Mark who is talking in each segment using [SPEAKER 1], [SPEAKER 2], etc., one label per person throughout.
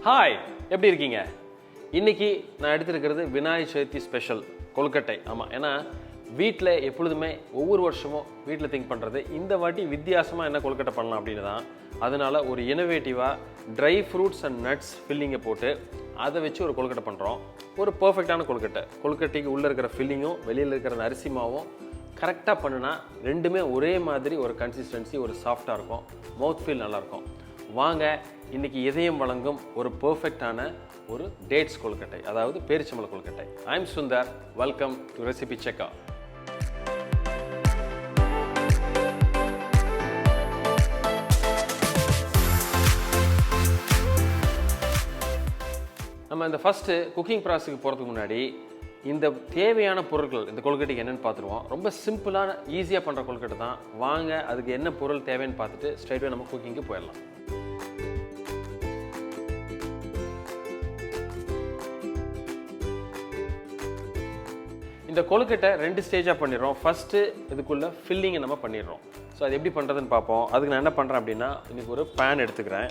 [SPEAKER 1] Hi, எப்படி இருக்கீங்க? இன்னைக்கு நான் எடுத்திருக்கிறது விநாயகர் சதுர்த்தி ஸ்பெஷல் கொழுக்கட்டை. ஆமாம், ஏன்னா வீட்டில் எப்பொழுதுமே ஒவ்வொரு வருஷமும் வீட்டில் திங்க் பண்ணுறது இந்த வாட்டி வித்தியாசமாக என்ன கொழுக்கட்டை பண்ணலாம் அப்படின்னு தான். அதனால் ஒரு இனோவேட்டிவாக ட்ரை ஃப்ரூட்ஸ் அண்ட் நட்ஸ் ஃபில்லிங்கை போட்டு அதை வச்சு ஒரு கொழுக்கட்டை பண்ணுறோம். ஒரு பர்ஃபெக்டான கொழுக்கட்டைக்கு உள்ளே இருக்கிற ஃபில்லிங்கும் வெளியில் இருக்கிற அந்த அரிசி மாவும் கரெக்டாக பண்ணுனா ரெண்டுமே ஒரே மாதிரி ஒரு கன்சிஸ்டன்சி, ஒரு சாஃப்டாக இருக்கும், மவுத் ஃபீல் நல்லாயிருக்கும். வாங்க, இன்றைக்கி இதயம் வழங்கும் ஒரு பர்ஃபெக்டான ஒரு டேட்ஸ் கொழுக்கட்டை, அதாவது பேரிச்சம்பழ கொழுக்கட்டை. I am Sundar. Welcome to Recipecheckr. நம்ம இந்த ஃபஸ்ட்டு குக்கிங் ப்ராசஸ்க்கு போகிறதுக்கு முன்னாடி இந்த தேவையான பொருட்கள் இந்த கொழுக்கட்டைக்கு என்னென்னு பார்த்துருவோம். ரொம்ப சிம்பிளான ஈஸியாக பண்ணுற கொழுக்கட்டை தான். வாங்க, அதுக்கு என்ன பொருள் தேவைன்னு பார்த்துட்டு ஸ்ட்ரைட்வே நம்ம குக்கிங்க்கு போயிடலாம். இந்த கொழுக்கட்டை 2 ஸ்டேஜாக பண்ணிடுறோம். ஃபஸ்ட்டு இதுக்குள்ளே ஃபில்லிங்கை நம்ம பண்ணிடுறோம். ஸோ அது எப்படி பண்ணுறதுன்னு பார்ப்போம். அதுக்கு நான் என்ன பண்ணுறேன் அப்படின்னா, இன்றைக்கி ஒரு பேன் எடுத்துக்கிறேன்.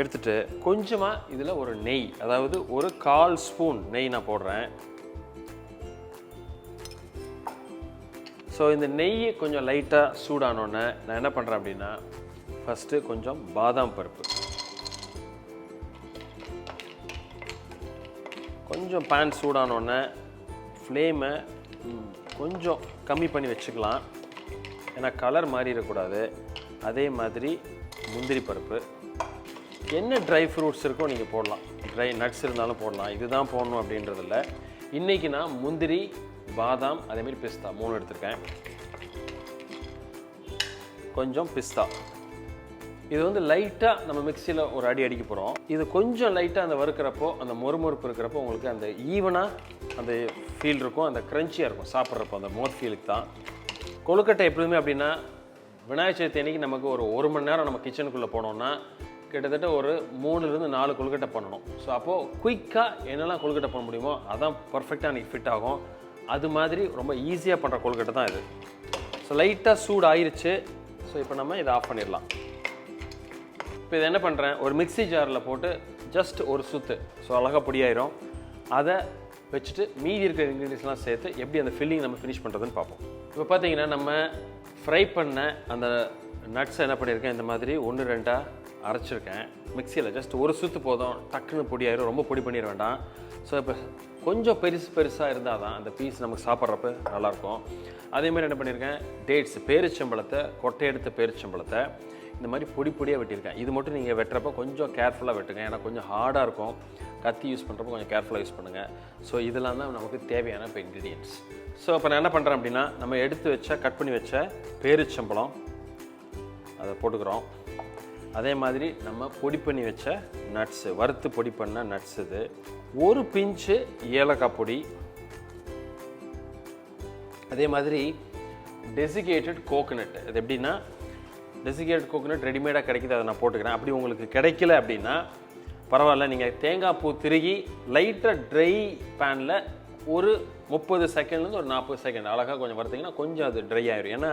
[SPEAKER 1] எடுத்துகிட்டு கொஞ்சமாக இதில் ஒரு நெய், அதாவது ஒரு 1/4 ஸ்பூன் நெய் நான் போடுறேன். ஸோ இந்த நெய் கொஞ்சம் லைட்டாக சூடானோடனே நான் என்ன பண்ணுறேன் அப்படின்னா, ஃபஸ்ட்டு கொஞ்சம் பாதாம் பருப்பு, கொஞ்சம் பேன் சூடானோடனே ஃப்ளேமை கொஞ்சம் கம்மி பண்ணி வச்சுக்கலாம், ஏன்னா கலர் மாறிடக்கூடாது. அதே மாதிரி முந்திரி பருப்பு, என்ன ட்ரை ஃப்ரூட்ஸ் இருக்கோ நீங்கள் போடலாம், ட்ரை நட்ஸ் இருந்தாலும் போடலாம். இதுதான் போடணும் அப்படின்றதில்ல. இன்றைக்கி நான் முந்திரி, பாதாம், அதேமாரி பிஸ்தா 3 எடுத்திருக்கேன். கொஞ்சம் பிஸ்தா, இது வந்து லைட்டாக நம்ம மிக்சியில் ஒரு அடிக்க போகிறோம். இது கொஞ்சம் லைட்டாக அந்த வறுக்கிறப்போ, அந்த மொறுமொறுப்பு இருக்கிறப்போ உங்களுக்கு அந்த ஈவனாக அந்த ஃபீல் இருக்கும், அந்த க்ரன்ச்சியாக இருக்கும் சாப்பிட்றப்போ, அந்த மோர் ஃபீலுக்கு தான். கொழுக்கட்டை எப்பொழுதுமே அப்படின்னா, விநாயகர் சதுர்த்தி அன்றைக்கி நமக்கு ஒரு 1 மணி நேரம் நம்ம கிச்சனுக்குள்ளே போனோம்னா கிட்டத்தட்ட ஒரு 3லேருந்து 4 கொழுக்கட்டை பண்ணணும். ஸோ அப்போது குயிக்காக என்னெல்லாம் கொழுக்கட்டை பண்ண முடியுமோ அதான் பர்ஃபெக்டாக அன்றைக்கி ஃபிட் ஆகும். அது மாதிரி ரொம்ப ஈஸியாக பண்ணுற கொழுக்கட்டை தான் இது. ஸோ லைட்டாக சூடு ஆயிடுச்சு. ஸோ இப்போ நம்ம இதை ஆஃப் பண்ணிடலாம். இப்போ இதை என்ன பண்ணுறேன், ஒரு மிக்ஸி ஜாரில் போட்டு ஜஸ்ட் ஒரு சுற்று, ஸோ அழகாக பொடியாயிரும். அதை வச்சுட்டு மீதி இருக்கிற இன்க்ரீடியன்ஸ்லாம் சேர்த்து எப்படி அந்த ஃபில்லிங் நம்ம ஃபினிஷ் பண்ணுறதுன்னு பார்ப்போம். இப்போ பார்த்தீங்கன்னா நம்ம ஃப்ரை பண்ண அந்த நட்ஸை என்ன பண்ணியிருக்கேன், இந்த மாதிரி 1-2 அரைச்சிருக்கேன் மிக்சியில். ஜஸ்ட் ஒரு சுற்று போதும், டக்குன்னு பொடியாயிரும், ரொம்ப பொடி பண்ணிட வேண்டாம். ஸோ இப்போ கொஞ்சம் பெருசாக இருந்தால் தான் அந்த பீஸ் நமக்கு சாப்பிட்றப்ப நல்லாயிருக்கும். அதேமாதிரி என்ன பண்ணியிருக்கேன், டேட்ஸ், பேரிச்சம்பழத்தை, கொட்டை எடுத்த பேரிச்சம்பழத்தை இந்த மாதிரி பொடியாக வெட்டியிருக்கேன். இது மட்டும் நீங்கள் வெட்டுறப்போ கொஞ்சம் கேர்ஃபுல்லாக வெட்டுங்க, ஏன்னா கொஞ்சம் ஹார்டாக இருக்கும். கத்தி யூஸ் பண்ணுறப்போ கொஞ்சம் கேர்ஃபுல்லாக யூஸ் பண்ணுங்கள். ஸோ இதெல்லாம் தான் நமக்கு தேவையான இப்போ இன்க்ரீடியன்ட்ஸ். ஸோ இப்போ நான் என்ன பண்ணுறேன் அப்படின்னா, நம்ம எடுத்து வச்ச கட் பண்ணி வச்ச பேரிச்சம்பழம் அதை போட்டுக்கிறோம். அதே மாதிரி நம்ம பொடி பண்ணி வச்ச நட்ஸு, வறுத்து பொடி பண்ண நட்ஸ், இது ஒரு பிஞ்சு ஏலக்காய் பொடி, அதே மாதிரி டெசிகேட்டட் கோகோனட். அது எப்படின்னா, டெசிகேட்டட் கோகோனட் ரெடிமேடாக கிடைக்கிது, அதை நான் போட்டுக்கிறேன். அப்படி உங்களுக்கு கிடைக்கல அப்படின்னா பரவாயில்ல, நீங்கள் தேங்காய் பூ திருகி லைட்டாக ட்ரை பேனில் ஒரு 30 செகண்ட்லேருந்து ஒரு 40 செகண்ட் அழகாக கொஞ்சம் வறுத்திங்கன்னா கொஞ்சம் அது ட்ரை ஆயிடும். ஏன்னா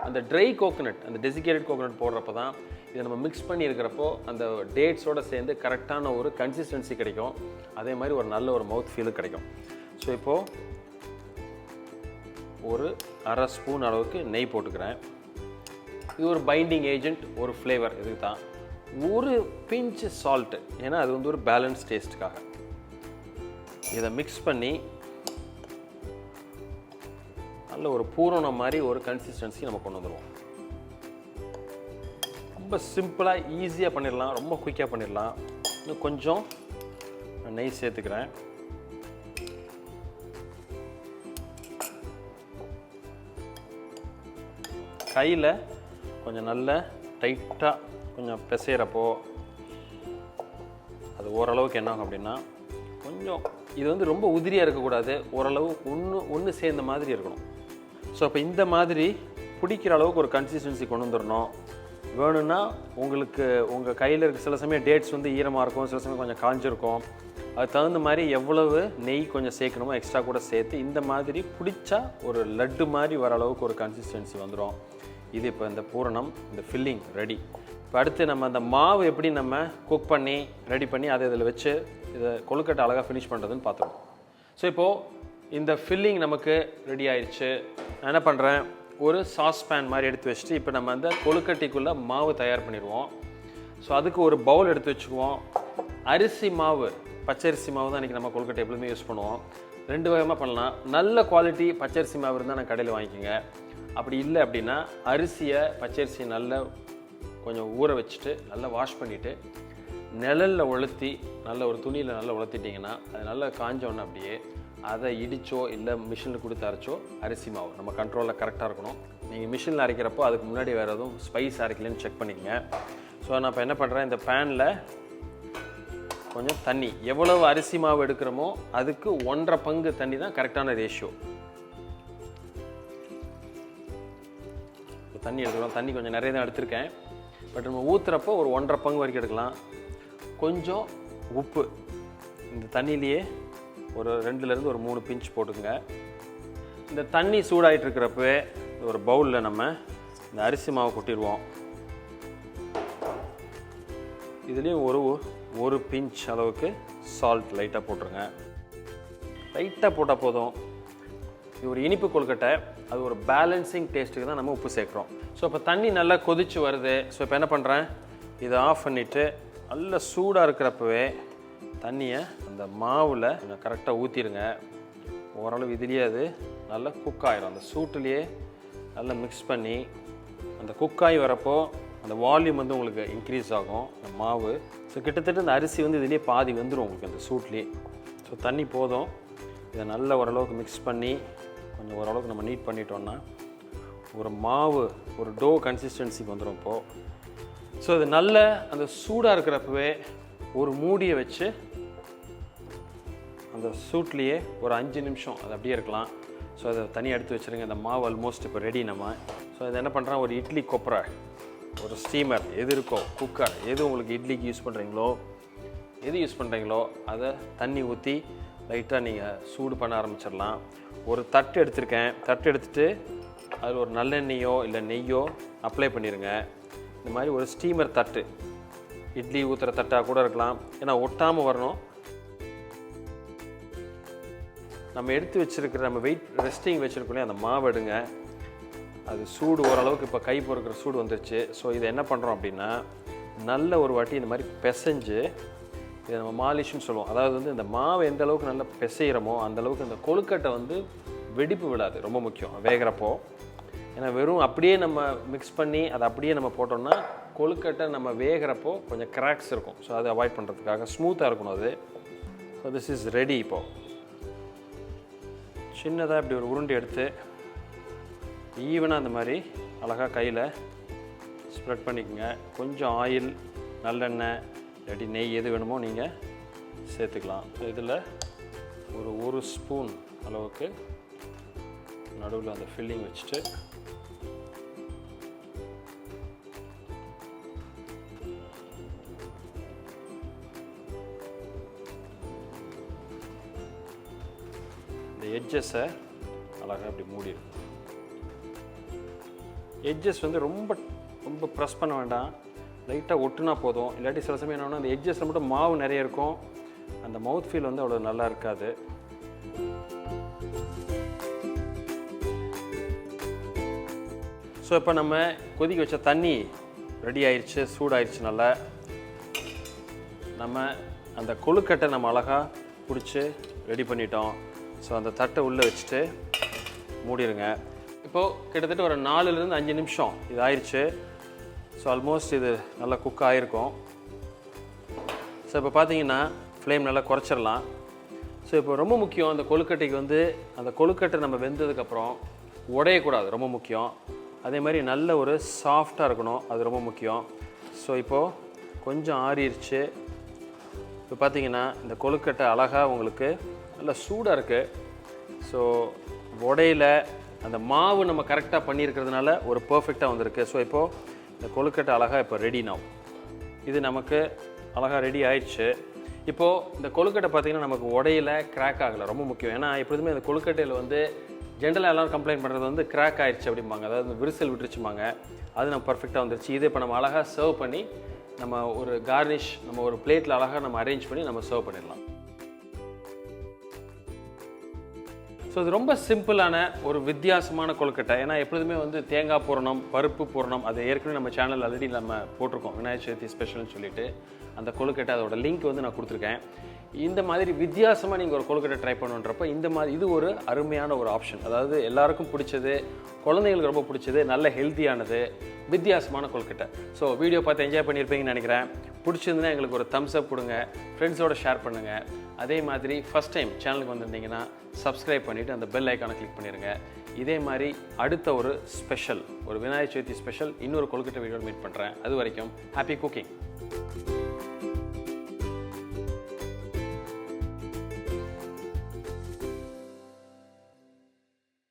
[SPEAKER 1] அந்த ட்ரை கோகோனட், அந்த டெசிகேட்டட் கோகோனட் போடுறப்ப தான் இதை நம்ம மிக்ஸ் பண்ணி இருக்கிறப்போ அந்த டேட்ஸோடு சேர்ந்து கரெக்டான ஒரு கன்சிஸ்டன்சி கிடைக்கும். அதே மாதிரி ஒரு நல்ல ஒரு மவுத் ஃபீலும் கிடைக்கும். ஸோ இப்போது ஒரு 1/2 ஸ்பூன் அளவுக்கு நெய் போட்டுக்கிறேன். இது ஒரு பைண்டிங் ஏஜென்ட், ஒரு ஃப்ளேவர் இதுக்கு தான். ஒரு பிஞ்சு சால்ட்டு, ஏன்னா அது வந்து ஒரு பேலன்ஸ் டேஸ்ட்டுக்காக. இதை மிக்ஸ் பண்ணி நல்ல ஒரு பூரணம் மாதிரி ஒரு கன்சிஸ்டன்சி நம்ம கொண்டு வந்துடுவோம். ரொம்ப சிம்பிளாக ஈஸியாக பண்ணிடலாம், ரொம்ப குயிக்காக பண்ணிடலாம். இன்னும் கொஞ்சம் நெய் சேர்த்துக்கிறேன். கையில் கொஞ்சம் நல்ல டைட்டாக கொஞ்சம் பிசைகிறப்போ அது ஓரளவுக்கு என்ன ஆகும் அப்படின்னா, கொஞ்சம் இது வந்து ரொம்ப உதிரியாக இருக்கக்கூடாது, ஓரளவு ஒன்று சேர்ந்த மாதிரி இருக்கணும். ஸோ அப்போ இந்த மாதிரி பிடிக்கிற அளவுக்கு ஒரு கன்சிஸ்டன்சி கொண்டு வந்துடணும். வேணும்னா உங்களுக்கு உங்கள் கையில் இருக்க சில சமயம் டேட்ஸ் வந்து ஈரமாக இருக்கும், சில சமயம் கொஞ்சம் காஞ்சிருக்கும். அது தகுந்த மாதிரி எவ்வளவு நெய் கொஞ்சம் சேர்க்கணுமோ எக்ஸ்ட்ரா கூட சேர்த்து இந்த மாதிரி பிடிச்சா ஒரு லட்டு மாதிரி வர அளவுக்கு ஒரு கன்சிஸ்டன்சி வந்துடும். இது இப்போ இந்த பூரணம், இந்த ஃபில்லிங் ரெடி. இப்போ அடுத்து நம்ம அந்த மாவு எப்படி நம்ம குக் பண்ணி ரெடி பண்ணி அதை இதில் வச்சு இதை கொழுக்கட்டை அழகாக ஃபினிஷ் பண்ணுறதுன்னு பார்த்துருவோம். ஸோ இப்போது இந்த ஃபில்லிங் நமக்கு ரெடி ஆயிடுச்சு. நான் என்ன பண்ணுறேன், ஒரு சாஸ் பேன் மாதிரி எடுத்து வச்சுட்டு இப்போ நம்ம அந்த கொழுக்கட்டைக்குள்ளே மாவு தயார் பண்ணிடுவோம். ஸோ அதுக்கு ஒரு பவுல் எடுத்து வச்சுக்குவோம். அரிசி மாவு, பச்சரிசி மாவு தான் இன்றைக்கி நம்ம கொழுக்கட்டை எப்பொழுதுமே யூஸ் பண்ணுவோம். 2 விதமாக பண்ணலாம். நல்ல குவாலிட்டி பச்சரிசி மாவு இருந்தால் நான் கடையில் வாங்கிக்கோங்க. அப்படி இல்லை அப்படின்னா அரிசியை பச்சரிசி நல்லா கொஞ்சம் ஊற வச்சுட்டு நல்லா வாஷ் பண்ணிவிட்டு நிழலில் உலர்த்தி நல்ல ஒரு துணியில் நல்லா உலர்த்திட்டிங்கன்னா அது நல்லா காஞ்சோன்னு அப்படியே அதை இடித்தோ இல்லை மிஷினில் கொடுத்து அரைச்சோ அரிசி மாவு நம்ம கண்ட்ரோலில் கரெக்டாக இருக்கணும். நீங்கள் மிஷினில் அரைக்கிறப்போ அதுக்கு முன்னாடி வேறு எதுவும் ஸ்பைஸ் அரைக்கலன்னு செக் பண்ணிக்கங்க. ஸோ நான் இப்போ என்ன பண்ணுறேன், இந்த பேனில் கொஞ்சம் தண்ணி, எவ்வளவு அரிசி மாவு எடுக்கிறோமோ அதுக்கு 1.5 பங்கு தண்ணி தான் கரெக்டான ரேஷியோ. தண்ணி எடுத்துக்கலாம். தண்ணி கொஞ்சம் நிறைய தான் எடுத்திருக்கேன். பட் நம்ம ஊற்றுறப்போ ஒரு 1.5 பங்கு வரைக்கும் எடுக்கலாம். கொஞ்சம் உப்பு இந்த தண்ணியிலேயே ஒரு 2லேருந்து ஒரு 3 பிஞ்ச் போட்டுங்க. இந்த தண்ணி சூடாகிட்டு இருக்கிறப்பவே ஒரு பவுலில் நம்ம இந்த அரிசி மாவு கொட்டிடுவோம். இதுலேயும் ஒரு பிஞ்ச் அளவுக்கு சால்ட் லைட்டாக போட்டுருங்க. லைட்டாக போட்டால் போதும். இது ஒரு இனிப்பு கொழுக்கட்டை, அது ஒரு பேலன்சிங் டேஸ்ட்டுக்கு தான் நம்ம உப்பு சேர்க்குறோம். ஸோ இப்போ தண்ணி நல்லா கொதிச்சு வருது. ஸோ இப்போ என்ன பண்ணுறேன், இதை ஆஃப் பண்ணிவிட்டு நல்லா சூடாக இருக்கிறப்பவே தண்ணியை அந்த மாவில் கரெக்டாக ஊற்றிடுங்க. ஓரளவு இதுலேயே அது நல்லா குக் ஆகிடும். அந்த சூட்டுலேயே நல்லா மிக்ஸ் பண்ணி அந்த குக்காகி வரப்போ அந்த வால்யூம் வந்து உங்களுக்கு இன்க்ரீஸ் ஆகும் அந்த மாவு. ஸோ கிட்டத்தட்ட இந்த அரிசி வந்து இதுலேயே பாதி வந்துடும் உங்களுக்கு அந்த சூட்லேயே. ஸோ தண்ணி போதும். இதை நல்லா ஓரளவுக்கு மிக்ஸ் பண்ணி கொஞ்சம் ஓரளவுக்கு நம்ம நீட் பண்ணிட்டோம்னா ஒரு மாவு ஒரு டோ கன்சிஸ்டன்சிக்கு வந்துடும் இப்போது. ஸோ இது நல்ல அந்த சூடாக இருக்கிறப்பவே ஒரு மூடியை வச்சு அந்த சூட்லேயே ஒரு 5 நிமிஷம் அது அப்படியே இருக்கலாம். ஸோ அதை தனியாக எடுத்து வச்சுருங்க. இந்த மாவு ஆல்மோஸ்ட் இப்போ ரெடி நம்ம. ஸோ இதை என்ன பண்ணுறேன், ஒரு இட்லி கொப்பரை, ஒரு ஸ்டீமர் எது இருக்கோ, குக்கர் எது உங்களுக்கு இட்லிக்கு யூஸ் பண்ணுறீங்களோ எது யூஸ் பண்ணுறீங்களோ அதை தண்ணி ஊற்றி லைட்டாக நீங்கள் சூடு பண்ண ஆரம்பிச்சிடலாம். ஒரு தட்டு எடுத்திருக்கேன். தட்டு எடுத்துகிட்டு அதில் ஒரு நல்லெண்ணெயோ இல்லை நெய்யோ அப்ளை பண்ணிடுங்க. இந்த மாதிரி ஒரு ஸ்டீமர் தட்டு, இட்லி ஊற்றுற தட்டாக கூட இருக்கலாம், ஏன்னா ஒட்டாமல் வரணும். நம்ம எடுத்து வச்சுருக்கிற நம்ம வெயிட் ரெஸ்டிங் வச்சுருக்கோம் அந்த மாவு எடுங்க. அது சூடு ஓரளவுக்கு இப்போ கை பொறுக்கிற சூடு வந்துருச்சு. ஸோ இதை என்ன பண்ணுறோம் அப்படின்னா நல்ல ஒரு வாட்டி இந்த மாதிரி பிசைஞ்சு இதை நம்ம மாலிஷ்னு சொல்லுவோம். அதாவது வந்து இந்த மாவை எந்த அளவுக்கு நல்லா பிசைகிறோமோ அந்தளவுக்கு அந்த கொழுக்கட்டை வந்து வெடிப்பு விடாது. ரொம்ப முக்கியம் வேகிறப்போ. ஏன்னா வெறும் அப்படியே நம்ம மிக்ஸ் பண்ணி அதை அப்படியே நம்ம போட்டோம்னா கொழுக்கட்டை நம்ம வேகிறப்போ கொஞ்சம் கிராக்ஸ் இருக்கும். ஸோ அதை அவாய்ட் பண்ணுறதுக்காக ஸ்மூத்தாக இருக்கணும் அது. So this is ready. இப்போது சின்னதாக இப்படி ஒரு உருண்டை எடுத்து ஈவனாக அந்த மாதிரி அழகாக கையில் ஸ்ப்ரெட் பண்ணிக்கோங்க. கொஞ்சம் ஆயில், நல்லெண்ணெய் இல்லாட்டி நெய் எது வேணுமோ நீங்கள் சேர்த்துக்கலாம். ஸோ இதில் ஒரு ஸ்பூன் அளவுக்கு நடுவில் அந்த ஃபில்லிங் வச்சுட்டு இந்த எட்ஜஸை அழகாக அப்படி மூடிடும். எட்ஜஸ் வந்து ரொம்ப ரொம்ப ப்ரெஸ் பண்ண வேண்டாம், லைட்டாக ஒட்டுனா போதும். இல்லாட்டி சில சமயம் என்னன்னா அந்த எட்ஜஸில் மட்டும் மாவு நிறைய இருக்கும், அந்த மவுத் ஃபீல் வந்து அவ்வளோ நல்லா இருக்காது. ஸோ இப்போ நம்ம கொதிக்க வச்ச தண்ணி ரெடி ஆயிடுச்சு, சூடாயிடுச்சு நல்லா. நம்ம அந்த கொழுக்கட்டை நம்ம அழகாக பிடிச்சி ரெடி பண்ணிட்டோம். ஸோ அந்த தட்டை உள்ளே வச்சுட்டு மூடிடுங்க. இப்போது கிட்டத்தட்ட ஒரு 4லேருந்து 5 நிமிஷம் இது ஆயிடுச்சு. ஸோ ஆல்மோஸ்ட் இது நல்லா குக் ஆகிருக்கும். ஸோ இப்போ பார்த்தீங்கன்னா ஃப்ளேம் நல்லா குறைச்சிடலாம். ஸோ இப்போ ரொம்ப முக்கியம் அந்த கொழுக்கட்டைக்கு வந்து அந்த கொழுக்கட்டை நம்ம வெந்ததுக்கப்புறம் உடையக்கூடாது, ரொம்ப முக்கியம். அதே மாதிரி நல்ல ஒரு சாஃப்டாக இருக்கணும், அது ரொம்ப முக்கியம். ஸோ இப்போது கொஞ்சம் ஆறிடுச்சு. இப்போ பார்த்தீங்கன்னா இந்த கொழுக்கட்டை அழகாக உங்களுக்கு நல்லா சூடாக இருக்குது. ஸோ உடையில் அந்த மாவு நம்ம கரெக்டாக பண்ணியிருக்கிறதுனால ஒரு பர்ஃபெக்டாக வந்திருக்கு. ஸோ இப்போது இந்த கொழுக்கட்டை அழகாக இப்போ ரெடி நவ். இது நமக்கு அழகாக ரெடி ஆயிடுச்சு. இப்போது இந்த கொழுக்கட்டை பார்த்திங்கன்னா நமக்கு உடையில் கிராக் ஆகலை, ரொம்ப முக்கியம். ஏன்னா எப்போதுமே இந்த கொழுக்கட்டையில் வந்து ஜென்ரலாக எல்லோரும் கம்ப்ளைண்ட் பண்ணுறது வந்து கிராக் ஆயிடுச்சு அப்படிம்பாங்க, அதாவது விரிசல் விட்டுருச்சுமாங்க. அது நம்ம பர்ஃபெக்டாக வந்துருச்சு. இதை இப்போ நம்ம அழகாக சர்வ் பண்ணி நம்ம ஒரு கார்னிஷ் நம்ம ஒரு பிளேட்டில் அழகாக நம்ம அரேஞ்ச் பண்ணி நம்ம சர்வ் பண்ணிடலாம். ஸோ இது ரொம்ப சிம்பிளான ஒரு வித்தியாசமான கொழுக்கட்டை. ஏன்னா எப்பொழுதுமே வந்து தேங்காய் பூரணம், பருப்பு பூரணம், அது ஏற்கனவே நம்ம சேனல் ஆல்ரெடி நம்ம போட்டிருக்கோம், விநாயகர் சதுர்த்தி ஸ்பெஷல்னு சொல்லிட்டு. அந்த கொழுக்கட்டை அதோட லிங்க் வந்து நான் கொடுத்துருக்கேன். இந்த மாதிரி வித்தியாசமாக நீங்கள் ஒரு கொழுக்கட்டை ட்ரை பண்ணுன்றப்போ இந்த மாதிரி இது ஒரு அருமையான ஒரு ஆப்ஷன். அதாவது எல்லாருக்கும் பிடிச்சது, குழந்தைங்களுக்கு ரொம்ப பிடிச்சது, நல்ல ஹெல்த்தியானது, வித்தியாசமான கொழுக்கட்டை. ஸோ வீடியோ பார்த்து என்ஜாய் பண்ணியிருப்பீங்கன்னு நினைக்கிறேன். பிடிச்சிருந்துன்னா எங்களுக்கு ஒரு தம்ஸ் அப் கொடுங்க, ஃப்ரெண்ட்ஸோட ஷேர் பண்ணுங்கள். அதே மாதிரி ஃபஸ்ட் டைம் சேனலுக்கு வந்திருந்தீங்கன்னா சப்ஸ்கிரைப் பண்ணிவிட்டு அந்த பெல் ஐக்கானை கிளிக் பண்ணிடுங்க. இதே மாதிரி அடுத்த ஒரு ஸ்பெஷல், ஒரு விநாயகர் சதுர்த்தி ஸ்பெஷல் இன்னொரு கொழுக்கட்டை வீடியோவில் மீட் பண்ணுறேன். அது வரைக்கும் ஹாப்பி குக்கிங்.